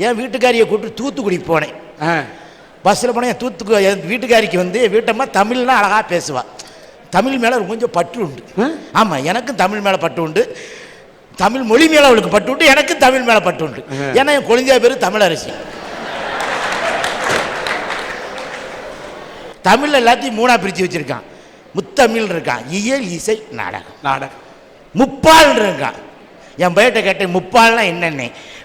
என் வீட்டுக்காரியை கூப்பிட்டு தூத்துக்குடி போனேன். பஸ்ஸில் போனேன். என் வீட்டுக்காரிக்கு வந்து வீட்டம்மா தமிழ்னா அழகாக பேசுவாள். தமிழ் மேலே கொஞ்சம் பற்று உண்டு. ஆமாம், எனக்கும் தமிழ் மேலே பற்று உண்டு. தமிழ் மொழி மேலே அவளுக்கு பற்று உண்டு, எனக்கும் தமிழ் மேலே பற்று உண்டு. ஏன்னா என் குழந்தையா பேர் தமிழரசி. தமிழ் எல்லாத்தையும் மூணா பிரித்து வச்சிருக்கான். முத்தமிழ் இருக்கான், இயல் இசை நாடகம். முப்பால் இருக்கான். என் பையிட்ட கேட்டேன், முப்பால்னா என்னென்ன?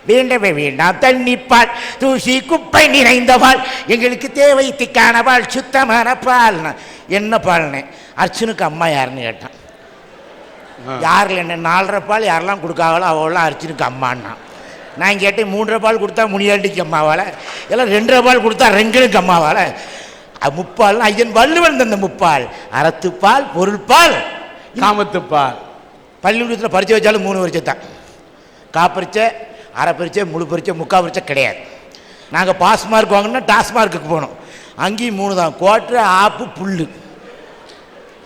வேண்டவே வேண்டாம் தண்ணிப்பால், தூசி குப்பை நிறைந்த பால், எங்களுக்கு தேவை திக்கான பால், சுத்தமான பால்னா என்ன பால்னு. அர்ச்சுனுக்கு அம்மா யாருன்னு கேட்டான். யாரில் என்ன 4.5 பால் யாரெல்லாம் கொடுக்காங்களோ அவெல்லாம் அர்ச்சுனுக்கு அம்மான்னா. நான் கேட்டேன், 3.5 பால் கொடுத்தா முனியாண்டிக்கு அம்மாவால், எல்லாம் 2.5 பால் கொடுத்தா ரெங்கனுக்கு அம்மாவால். முப்பால்னா ஐயன் வள்ளுவன் தந்த முப்பால். அறத்துப்பால், பொருள்பால், காமத்துப்பால். பள்ளிக்கூடத்தில் பரிச்சை வச்சாலும் 3 பரிச்சை தான். காப்பரிச்சை, அரை பரிச்சை, முழு பரிச்சை, முக்கால் பரிச்சை கிடையாது. நாங்கள் பாஸ் மார்க் வாங்கினா டாஸ்மார்க்குக்கு போனோம். அங்கேயும் 3 தான். கோட்டை, ஆப்பு, புல்.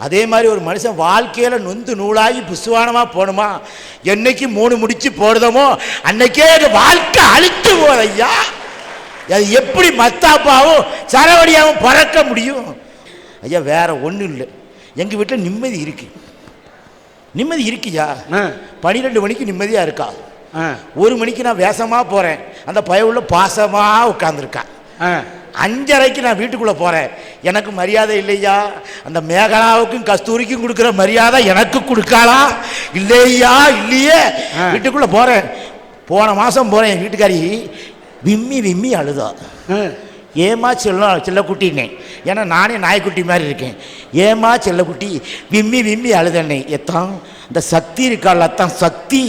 அதே மாதிரி ஒரு மனுஷன் வாழ்க்கையில் நொந்து நூலாகி புசுவானமாக போகணுமா? என்னைக்கு 3 முடிச்சு போடுதமோ அன்னைக்கே வாழ்க்கை அழித்து போதையா. அது எப்படி மத்தாப்பாவும் சரவடியாகவும் பறக்க முடியும்? ஐயா வேற ஒன்றும் இல்லை. எங்கள் வீட்டில் நிம்மதி இருக்கு. நிம்மதி இருக்குயா. 12 மணிக்கு நிம்மதியாக இருக்கா. 1 மணிக்கு நான் வேஷமாக போகிறேன், அந்த பயவுள்ள பாசமாக உட்காந்துருக்கான். 5:30க்கு நான் வீட்டுக்குள்ளே போகிறேன், எனக்கு மரியாதை இல்லையா? அந்த மேகலாவுக்கும் கஸ்தூரிக்கும் கொடுக்குற மரியாதை எனக்கு கொடுக்காளா இல்லையா? இல்லையே. வீட்டுக்குள்ளே போகிறேன். போன மாதம் போகிறேன், என் வீட்டுக்காரி விம்மி விம்மி அழுதா. ஏமா செல்லக்குட்டின்னே, ஏன்னா நானே நாய்க்குட்டி மாதிரி இருக்கேன். ஏமா செல்லக்குட்டி விம்மி விம்மி அழுதண்ணே. எத்தான் இந்த சக்தி இருக்காள், அத்தான் சக்தி.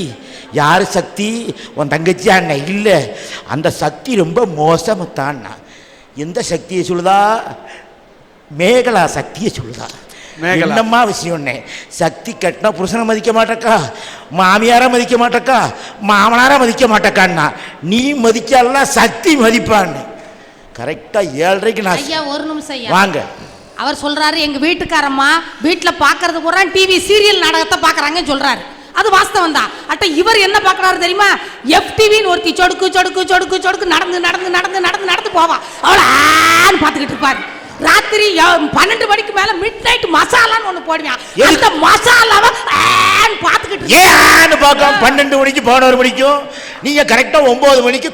யார் சக்தி? உன் தங்கச்சியா? அண்ணன் இல்லை, அந்த சக்தி ரொம்ப மோசமத்தான்னா. எந்த சக்தியை சொல்லுதா? மேகலா சக்தியை சொல்லுதா. என்னம்மா விஷயம்னே? சக்தி கட்டினா புருஷனை மதிக்க மாட்டக்கா, மாமியாரை மதிக்க மாட்டக்கா, மாமனாரை மதிக்க மாட்டக்கான்னா. நீ மதிக்கலாம், சக்தி மதிப்பான்னு. கரெக்டா 7:30க்கு நான் ஐயா ஒரு நிமிஷம் வாங்க. அவர் சொல்றாரு, எங்க வீட்டுக்காரம்மா வீட்டுல பாக்குறது பூரா டிவி சீரியல் நாடகத்தை பாக்குறாங்கன்னு சொல்றாரு. அது வாஸ்தவம் தான். அட்ட இவர் என்ன பாக்குறாரு தெரியுமா? FTVன்னு ஒருத்தி சொடுக்கு சொடுக்கு சொடுக்கு சொடுக்கு நடந்து நடந்து நடந்து நடந்து நடந்து போவா. அவளை ஆன்னு பாத்துக்கிட்டு இருப்பாரு. ராத்திரி 12 மணிக்கு மேல மிட் நைட் மசாலான்னு ஒண்ணு போடுவேன். அந்த மசாலாவை பாத்துக்கிட்டு ஏன்னு பார்க்க 12 மணிக்கு 11 மணிக்கும். நீங்க கரெக்டா 9 மணிக்கு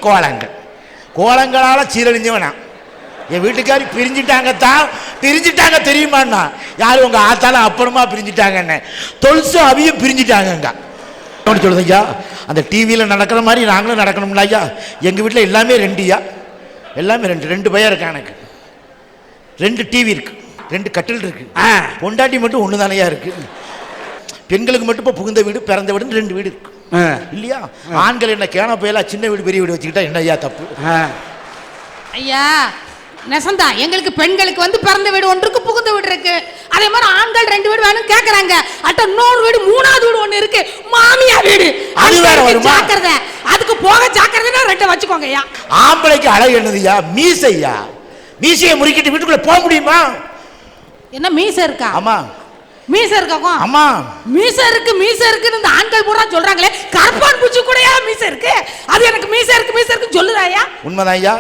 கோலங்களால சீரழிஞ்சவனா. என் வீட்டுக்காரி பிரிஞ்சுட்டாங்க தெரியுமாண்ணா? யாரும் உங்க ஆத்தால அப்பறமா பிரிஞ்சுட்டாங்கன்னு. தொல்சு அவியும் பிரிஞ்சுட்டாங்க சொல்லுதையா. அந்த டிவியில் நடக்கிற மாதிரி நாங்களும் நடக்கணும்ல ஐயா. எங்கள் வீட்டில் எல்லாமே 2யா, எல்லாமே 2 பையன் இருக்கா. எனக்கு 2 டிவி இருக்கு, 2 கட்டில் இருக்கு. பொண்டாட்டி மட்டும் 1 தானையா இருக்கு. பெண்களுக்கு மட்டும் இப்போ புகுந்த வீடு, பிறந்த வீடு 2 வீடு இருக்கு இல்லையா? ஆண்கள் என்ன கேன போயலா சின்ன வீடு பெரிய வீடு வச்சுக்கிட்டா என்ன ஐயா தப்பு? ஐயா நெசந்தா, எங்களுக்கு பெண்களுக்கு வந்து பிறந்த வீடு 1 இருக்கு, புகுந்த வீடு இருக்கு. அதே மாதிரி ஆண்கள் 2 வீடு வேணும் கேக்குறாங்க. அட்ட இன்னொரு வீடு 3வது வீடு 1 இருக்கு, மாமியா வீடு. அது வேற வருமா? ஜாக்கிரதை, அதுக்கு போக ஜாக்கிரதைனா 2 வச்சுக்கோங்க ஐயா. ஆம்பளைக்கு அழகு என்னதுயா? மீசையா. மீசையை முறுக்கிட்டு வீட்டுக்குள்ள போக முடியுமா? என்ன மீசை இருக்கா? ஆமா மீசை இருக்கா? ஆமா மீசை இருக்குன்னு இந்த ஆண்கள் பூரா சொல்றாங்களே. கரப்பான் பூச்சி கூடயா மீசை இருக்கு? அது எனக்கு மீசை இருக்குன்னு சொல்லுறாயா? உண்மைதான் ஐயா.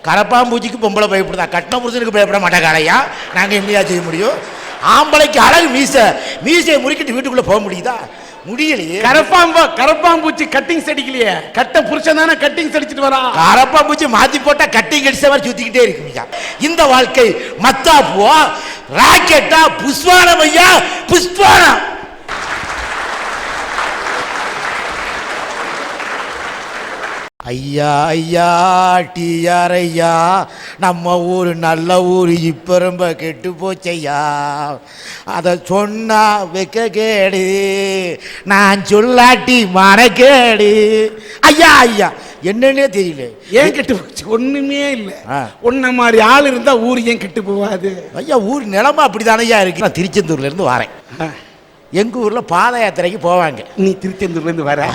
கரப்பாம்பூச்சிக்கு பொம்பளை பயப்படுதா, கட்டின புருஷனுக்கு பயப்பட மாட்டாங்களையா. நாங்கள் என்னையா செய்ய முடியும்? ஆம்பளைக்கு அழகு மீசையை முறுக்கிட்டு வீட்டுக்குள்ள போக முடியுதா? முடியலையே. கரப்பாம்பூச்சி கட்டிங்ஸ் அடிக்கலையே, கட்ட புருஷன் தானே கட்டிங்ஸ் அடிச்சுட்டு வரா. கரப்பாம்பூச்சி மாத்தி போட்டா கட்டிங் அடிச்ச மாதிரி சுத்திக்கிட்டே இருக்குங்க. இந்த வாழ்க்கை மத்தாப்புவா, ராக்கெட்டா, புஷ்வானம் ஐயா, புஷ்வானம். ஐயா ஐயா டிஆர் ஐயா, நம்ம ஊர் நல்ல ஊர் இப்ப ரொம்ப கெட்டு போச்சையா. அதை சொன்னா வைக்க கேடு, நான் சொல்லாட்டி மனக்கேடு. ஐயா ஐயா என்னன்னே தெரியல. ஏன் கெட்டு போச்சு? ஒண்ணுமே இல்லை. ஒன்ன மாதிரி ஆள் இருந்தா ஊர் ஏன் கெட்டு போவாது? ஐயா ஊர் நிலமா அப்படிதானையா இருக்கு. நான் திருச்செந்தூர்ல இருந்து வரேன். எங்கள் ஊரில் பாத யாத்திரைக்கு போவாங்க. நீ திருச்செந்தூர்லேருந்து வர?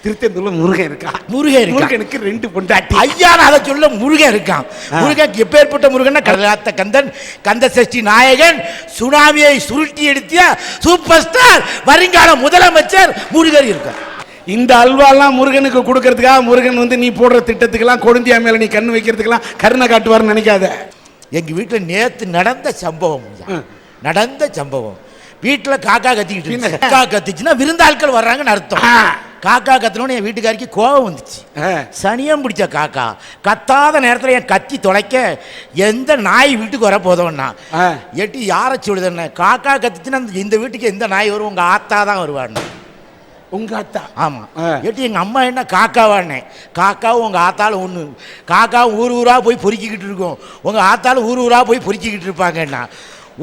திருச்செந்தூர்ல முருகன் இருக்கா? முருகனுக்கு 2 பொண்டாட்டி. ஐயா நான் அதை சொல்ல, முருகன் இருக்கான். முருகன் எப்பேற்பட்ட முருகன்? கடலாத்த கந்தன், கந்த சஷ்டி நாயகன், சுனாமியை சுருட்டி எடுத்திய சூப்பர் ஸ்டார், வருங்கால முதலமைச்சர் முருகர் இருக்கார். இந்த அல்வாலாம் முருகனுக்கு கொடுக்கறதுக்காக முருகன் வந்து நீ போடுற திட்டத்துக்கெல்லாம் கொழுந்தியா மேல நீ கண்ணு வைக்கிறதுக்கெல்லாம் கருணை காட்டுவார்னு நினைக்காத. எங்க வீட்டில் நேத்து நடந்த சம்பவம் நடந்த சம்பவம். வீட்டில் காக்கா கத்திக்கிட்டு காக்கா கத்திச்சுன்னா விருந்தாட்கள் வர்றாங்கன்னு அர்த்தம். காக்கா கத்தணும்னு என் வீட்டுக்காரிக்கு கோபம் வந்துச்சு. சனியம் பிடிச்ச காக்கா கத்தாத நேரத்தில் என் கத்தி தொலைக்க எந்த நாய் வீட்டுக்கு வர போதோன்னா எட்டி யாரை சொல்லுதுன்னு காக்கா கத்திச்சுன்னா இந்த வீட்டுக்கு எந்த நாய் வரும்? உங்க ஆத்தா தான் வருவான்னு. உங்க ஆத்தா? ஆமா. எட்டி எங்க அம்மா என்ன காக்காவானே? காக்காவும் உங்க ஆத்தாலும் ஒண்ணு. காக்காவும் ஊர் ஊரா போய் பொறுக்கிக்கிட்டு இருக்கும், உங்க ஆத்தாலும் ஊர் ஊரா போய் பொறுக்கிக்கிட்டு இருப்பாங்கன்னா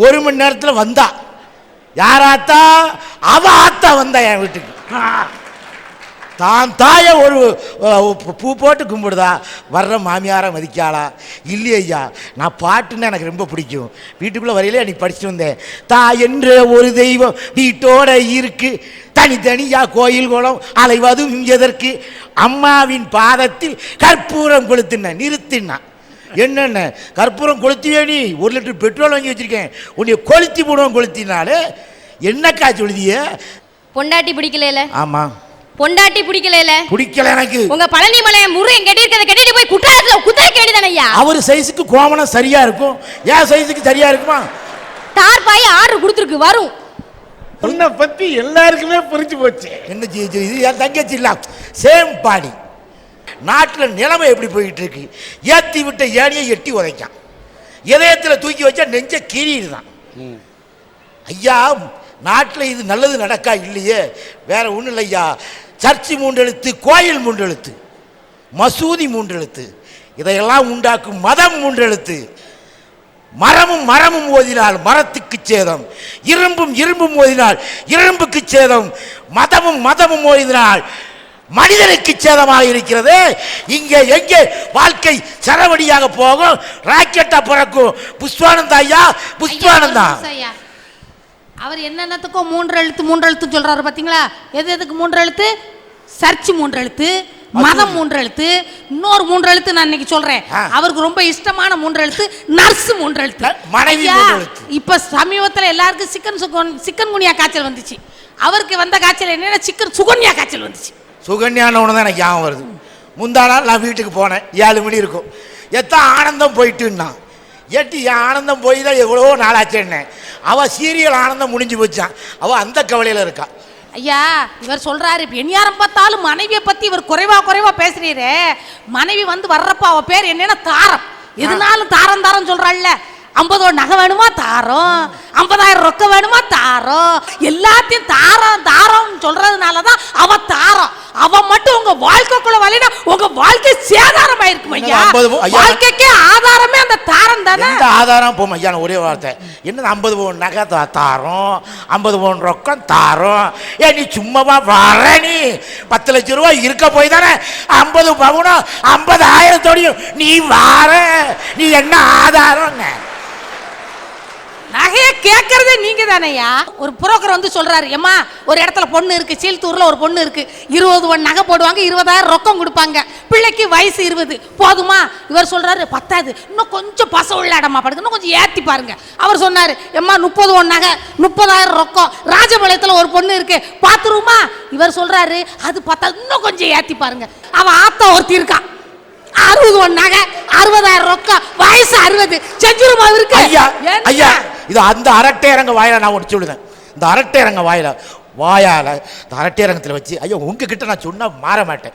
1 மணி நேரத்தில் வந்தா யார் ஆத்தா? அவ ஆத்தா வந்தா என் வீட்டுக்கு. தான் தாயை ஒரு பூ போட்டு கும்பிடுதா? வர்ற மாமியாரை மதிக்காளா? இல்லையா. நான் பாட்டுன்னு எனக்கு ரொம்ப பிடிக்கும். வீட்டுக்குள்ளே வரையிலே அன்றைக்கி படிச்சுட்டு வந்தேன். தாய் என்ற ஒரு தெய்வம் வீட்டோட இருக்கு, தனித்தனியா கோயில் குளம் அலைவதும் எதற்கு, அம்மாவின் பாதத்தில் கற்பூரம் கொளுத்தின நிறுத்தினா. என்னென்ன கற்பூரம் கொளுத்தியே? நீ 1 லிட்டர் பெட்ரோல் வாங்கி வச்சிருக்கேன், உன்னை கொளுத்தி போடுவோம். கொளுத்தினாலே என்னக்கா சொல்லுதிய? பொண்டாட்டி பிடிக்கல. ஆமா, பொண்டாட்டி பிடிக்கல. பிடிக்கல எனக்கு. உங்க பழனி மலையன் முருகன் கட்டியிருக்கிறத கட்டிட்டு போய் குற்றாலத்துல குதிரை கேடிதானே ஐயா? அவர் சைஸுக்கு கோமணம் சரியா இருக்கும், என் சைஸுக்கு சரியா இருக்குமா? தார் பாய் ஆர்டர் கொடுத்துருக்கு, வரும். உன்னை பத்தி எல்லாருக்குமே புரிஞ்சு போச்சு. என்ன இது? என் தங்கச்சி இல்ல, சேம் பாடி. நாட்டில் நிலைமை எப்படி போயிட்டு இருக்கு? ஏத்தி விட்ட ஏனியை எட்டி உதைக்கான், இதயத்தில் தூக்கி வச்சா நெஞ்ச கீறிடுதான். ஐயா, நாட்டில் இது நல்லது நடக்கா இல்லையே? வேற ஒன்றும் இல்லையா. சர்ச்சு 3 எழுத்து, கோயில் 3 எழுத்து, மசூதி 3 எழுத்து, இதையெல்லாம் உண்டாக்கும் மதம் 3 எழுத்து. மரமும் மரமும் ஓதினால் மரத்துக்கு சேதம், இரும்பும் ஓதினால் இரும்புக்கு சேதம், மதமும் ஓதினால் மனிதனுக்கு சேதமாக இருக்கிறது. இங்கே எங்கே வாழ்க்கை சரவடியாக போகும், ராக்கெட்டா பிறக்கும். புஷ்பானந்தா ஐயா, புஷ்பானந்தா. அவர் என்னென்னத்துக்கும் 3 எழுத்து சொல்றாரு பாத்தீங்களா? எதுக்கு 3 எழுத்து? சர்ச் 3 எழுத்து, மதம் 3 எழுத்து, இன்னொரு 3 எழுத்து நான் இன்னைக்கு சொல்றேன். அவருக்கு ரொம்ப இஷ்டமான 3 எழுத்து நர்ஸ் 3 எழுத்து, மனைவி 3 எழுத்து. இப்ப சமீபத்தில் எல்லாருக்கும் சிக்கன் குனியா காய்ச்சல் வந்துச்சு. அவருக்கு வந்த காய்ச்சல் என்னன்னா சிக்கன் சுகன்யா காய்ச்சல் வந்துச்சு. சுகன்யான ஒன்று தான் எனக்கு ஞாபகம் வருது. முந்தா நாள் நான் வீட்டுக்கு போனேன், 7 மணி இருக்கும். எத்தான் ஆனந்தம் போயிட்டுன்னா எட்டி என் ஆனந்தம் போய் தான் எவ்வளோ நாளாச்சேன்னு. அவள் சீரியல் ஆனந்தம் முடிஞ்சு போச்சான், அவள் அந்த கவலையில் இருக்கா. ஐயா, இவர் சொல்றாரு இப்ப எந்நேரம் பார்த்தாலும் மனைவியை பத்தி இவர் குறைவா பேசுறீரே. மனைவி வந்து வர்றப்ப அவ பேர் என்னன்னா தாரம். எதுனாலும் தாரம் சொல்றாள்ல. 50 நகை வேணுமா தாரம், 50,000 ரொக்கம் வேணுமா தாரம், எல்லாத்தையும் தாரம் சொல்றதுனாலதான் அவ தாரம். அவ மட்டும் உங்க வாழ்க்கைக்குள்ள வலினா உங்க வாழ்க்கை சேதாரம் ஆயிருக்கும் ஐயா. வாழ்க்கைக்கே ஆதாரமே அந்த தாரம் தானே. இந்த ஆதாரம் போம் ஐயா. ஒரே வார்த்தை என்ன, 50 பவுன் நகை தாரம், 50 பவுன் ரொக்கம் தாரம். நீ சும்மாவா வர? நீ 10 லட்சம் ரூபாய் இருக்க போய் தானே 50 பவுனும் 50,000 நீ வார. நீ என்ன ஆதாரம்? நகைய கேட்கறதே நீங்க தானையா. ஒரு புரோக்கர் வந்து சொல்றாரு, ஏமா ஒரு இடத்துல பொண்ணு இருக்கு, சீல்தூர்ல ஒரு பொண்ணு இருக்கு, 20 பவுன் நகை போடுவாங்க, 20,000 ரொக்கம் கொடுப்பாங்க, பிள்ளைக்கு வயசு 20 போதுமா? இவர் சொல்றாரு பத்தாது, இன்னும் கொஞ்சம் பச உள்ள இடமா படுங்க, இன்னும் கொஞ்சம் ஏத்தி பாருங்க. அவர் சொன்னாரு, ஏமா 30 பவுன் நகை 30,000 ரொக்கம், ராஜபாளையத்துல ஒரு பொண்ணு இருக்கு பாத்துருமா? இவர் சொல்றாரு அது பத்தாது, இன்னும் கொஞ்சம் ஏத்தி பாருங்க. அவ ஆத்தா ஒருத்தி இருக்கா, 60 பவுன் நகை 60,000 ரொக்கம், வயசு 60, செஞ்சுருமா இருக்கு. ஐயா ஐயா, இது அந்த அரட்டை இறங்க வாயில நான் ஒன்று சொல்லுதேன். இந்த அரட்டை இறங்க வாயால இந்த அரட்டை இறங்கத்தில் வச்சு, ஐயா உங்ககிட்ட நான் சொன்னா மாற மாட்டேன்.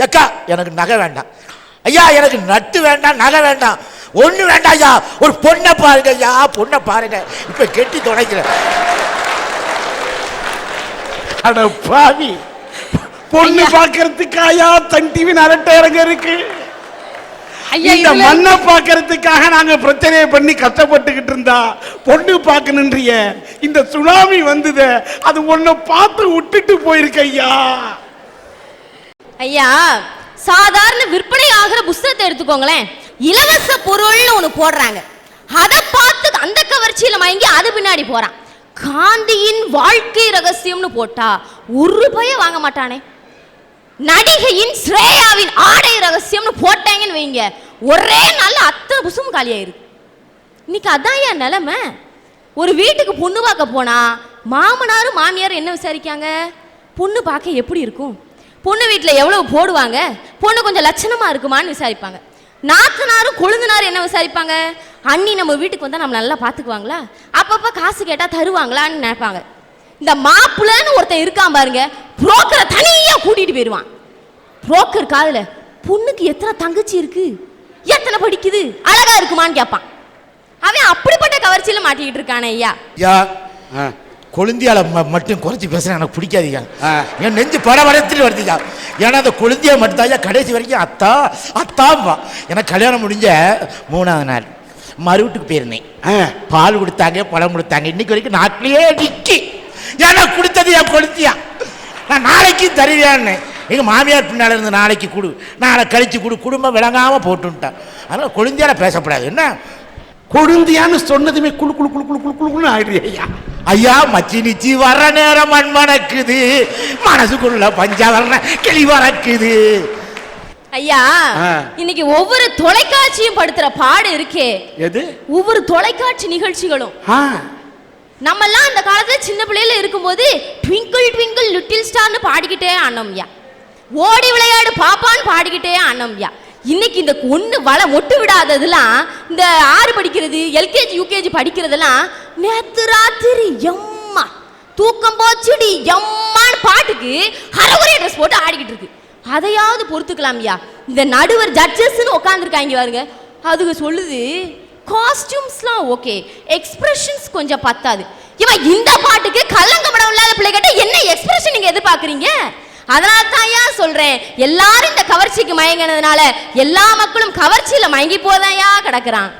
ஏக்கா எனக்கு நகை வேண்டாம், ஐயா எனக்கு நட்டு வேண்டாம், நகை வேண்டாம், ஒண்ணு வேண்டாம் ஐயா, ஒரு பொண்ணை பாருங்க ஐயா, பொண்ணை பாருங்க, இப்ப கெட்டி தொடக்கிறேன். அட பாவி, பொண்ணு பாக்குறதுக்காயா தன் டிவி அரட்டை இறங்க இருக்கு? இந்த மண்ணை பாக்கிறதுக்காக நாங்க பிரச்சனையை பண்ணி கஷ்டப்பட்டுக்கிட்டு இருந்தா, பொண்ணு பார்க்கணுன்றிய இந்த சுனாமி வந்தது, அது ஒன்ன பார்த்து விட்டுட்டு போயிருக்கு ஐயா. ஐயா, சாதாரண விற்பனை ஆகிற புத்தகத்தை எடுத்துக்கோங்களேன். இலவச பொருள்னு ஒண்ணு போடுறாங்க, அதை பார்த்து அந்த கவர்ச்சியில மயங்கி அது பின்னாடி போறான். காந்தியின் வாழ்க்கை ரகசியம்னு போட்டா 1 ரூபாயை வாங்க மாட்டானே. நடிகையின் ஸ்ரேயாவின் ஆடை ரகசியம்னு போட்டாங்கன்னு வைங்க, ஒரே நாள்ல அத்தனை புசும் காலியாயிருக்கு. இன்னைக்கு அதான் ஏன் நிலைமை. ஒரு வீட்டுக்கு பொண்ணு பார்க்க போனா மாமனாரும் மாமியாரும் என்ன விசாரிக்காங்க? பொண்ணு பார்க்க எப்படி இருக்கும், பொண்ணு வீட்டில் எவ்வளவு போடுவாங்க, பொண்ணு கொஞ்சம் லட்சணமா இருக்குமான்னு விசாரிப்பாங்க. நாத்தனாரும் கொழுந்தனாரும் என்ன விசாரிப்பாங்க, அண்ணி நம்ம வீட்டுக்கு வந்தால் நம்ம நல்லா பார்த்துக்குவாங்களா, அப்பப்போ காசு கேட்டால் தருவாங்களான்னு நினைப்பாங்க. இந்த மாப்பிள்ளைன்னு ஒருத்தன் இருக்கான் பாருங்க, புரோக்கரை தனியாக கூட்டிட்டு போயிடுவான். புரோக்கர் காதுல பொண்ணுக்கு எத்தனை தங்கச்சி இருக்கு, எத்தனை படிக்குது, அழகா இருக்குமான்னு கேட்பான். அவன் அப்படிப்பட்ட கவர்ச்சியில மாட்டிக்கிட்டு இருக்கானே ஐயா. ஐயா கொழுந்தியால மட்டும் குறைச்சி பேசுறேன், எனக்கு பிடிக்காதீங்க. என் நெஞ்சு படபடத்துட்டு வருதுயா. ஏன்னா அந்த கொழுந்தியா மட்டும் தான் கடைசி வரைக்கும் அத்தா அத்தாம்பா. எனக்கு கல்யாணம் முடிஞ்ச 3ஆவது நாள் மறு வீட்டுக்கு போயிருந்தேன். பால் கொடுத்தாங்க, பழம் கொடுத்தாங்க. இன்னைக்கு வரைக்கும் நாட்டிலேயே நிக்கி. ஏன்னா கொடுத்தது என் கொழுந்தியா. நான் நாளைக்கு தருவியான்னு எங்க மாமியார் பின்னால இருந்து நாளைக்கு கொடு, நாளை கழிச்சு கொடு, குடும்பம் விளங்காம போட்டுட்டான். அதனால கொழுந்தியால பேசப்படாது. என்ன கொழுந்தியான்னு சொன்னதுமே குழு குழு குழு குழு குழு குழுன்னு ஆயிடுது ஐயா. ஐயா மச்சி நிச்சி வர நேரம் மண் மணக்குது, மனசுக்குள்ள பஞ்சாவரண கிளி வரக்குது. ஐயா இன்னைக்கு ஒவ்வொரு தொலைக்காட்சியும் படுத்துற பாடு இருக்கே, எது? ஒவ்வொரு தொலைக்காட்சி நிகழ்ச்சிகளும். நம்ம எல்லாம் அந்த காலத்துல சின்ன பிள்ளையில இருக்கும்போது ட்விங்கிள் ட்விங்கிள் லிட்டில் ஸ்டார்னு பாடிக்கிட்டே ஆனோம்யா, ஓடி விளையாடு பாப்பான்னு பாடிக்கிட்டே ஆனோம்யா. இன்னைக்கு இந்த ஒண்ணு மொட்டு விடாததெல்லாம், இந்த 6 படிக்கிறது, எல்கேஜி யூகேஜி படிக்கிறதெல்லாம் நேத்து ராத்திரி எம்மா தூக்கம் போச்சுடி எம்மான்னு பாட்டுக்கு ஹரகுறை ட்ரெஸ் போட்டு ஆடிக்கிட்டு இருக்கு. அதையாவது பொறுத்துக்கலாம்யா. இந்த நடுவர் ஜட்ஜஸ்ன்னு உட்காந்துருக்காங்க பாருங்க, அதுக்கு சொல்லுது காஸ்டியூம்ஸ்லாம் ஓகே, எக்ஸ்பிரஷன்ஸ் கொஞ்சம் பத்தாது. இவன் இந்த பாட்டுக்கு கல்லங்கமடம் இல்லாத பிள்ளைகிட்ட என்ன எக்ஸ்பிரஷன் நீங்க எதிர்பார்க்குறீங்க? அதனால தான் ஏன் சொல்றேன், எல்லாரும் இந்த கவர்ச்சிக்கு மயங்கினதுனால எல்லா மக்களும் கவர்ச்சியில மயங்கி போதாயா கிடக்குறான்.